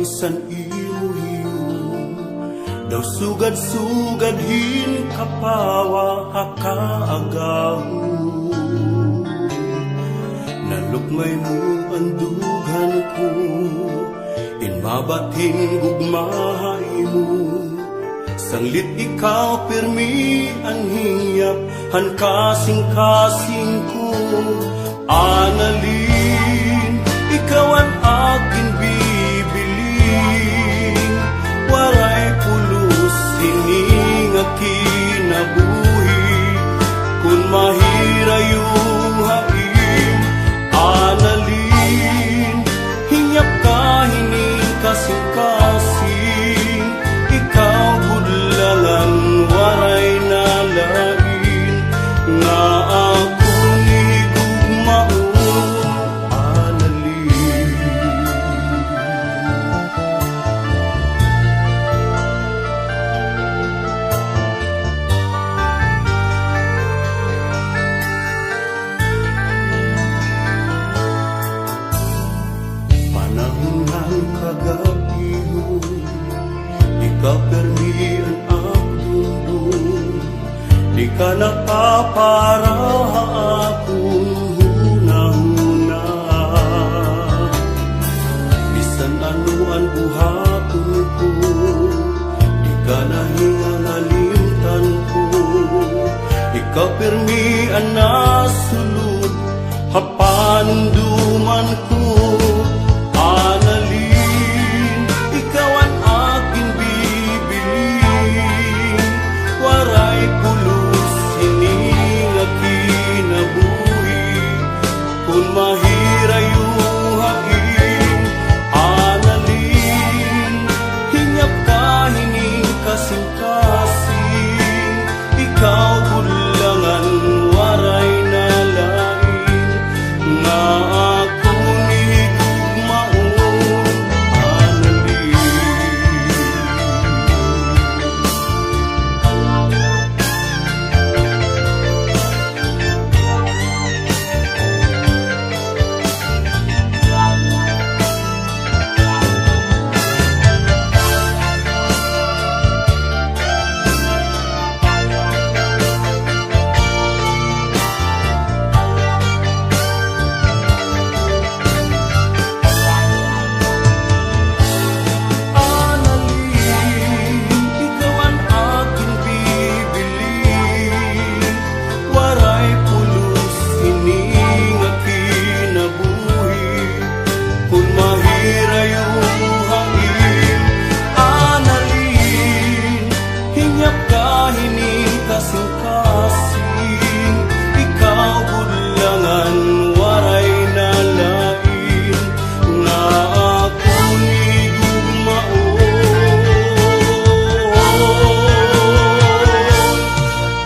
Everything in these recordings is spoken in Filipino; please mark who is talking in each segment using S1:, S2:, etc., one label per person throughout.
S1: bisan imo daw sugad-sugad hin kapawa hakaagahu. Nalukmay mo ang dugan ko, inmabating gugmahay mo. Sanglit ikaw pirmi ang hingyap, han kasing-kasing ko. Analin, ikaw ang aking bibiling, waray pulos hining kinabuhi. Kung mahira yung haim, analin, hingyap ka hining kasing-kasing. Ikaw budlalan, waray nalain, nga ako ni gugmaon, analin. Panahon ng kagabiho, di ka permi ang akong di ka napapara akong huna-huna. Bisan ano ang buhaton ko, di ka nahingalimtan ko. Ikaw permi ang nasulod, hapanunduman ko. Analin, ikaw ang aking bibiling, waray pulos hining kinabuhi. Kung mahira yung hain, analin, hingyap ka hining kasing-kasing. Ikaw budlangan, waray nalain, nga ako ni gugmaon, analin. Kasing-kasing, ikaw budlangan, waray nalain, na ako ni gugmaon.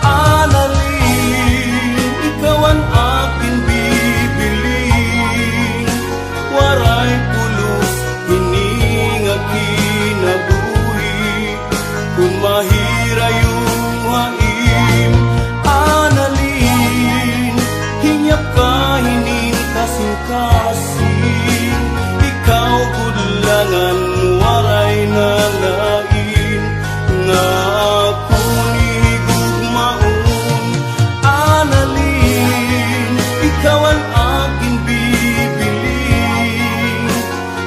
S1: Analin, ikaw ang aking bibiling, waray pulos hining kinabuhi. Kung mahira yung haim, analin, hingyap ka hining kasing-kasing. Ikaw budlangan, waray nalain, nga ako ni gugmaon. Analin, ikaw ang aking bibiling,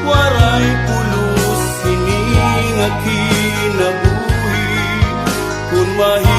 S1: waray pulos hining kinabuhi. Kung mahirap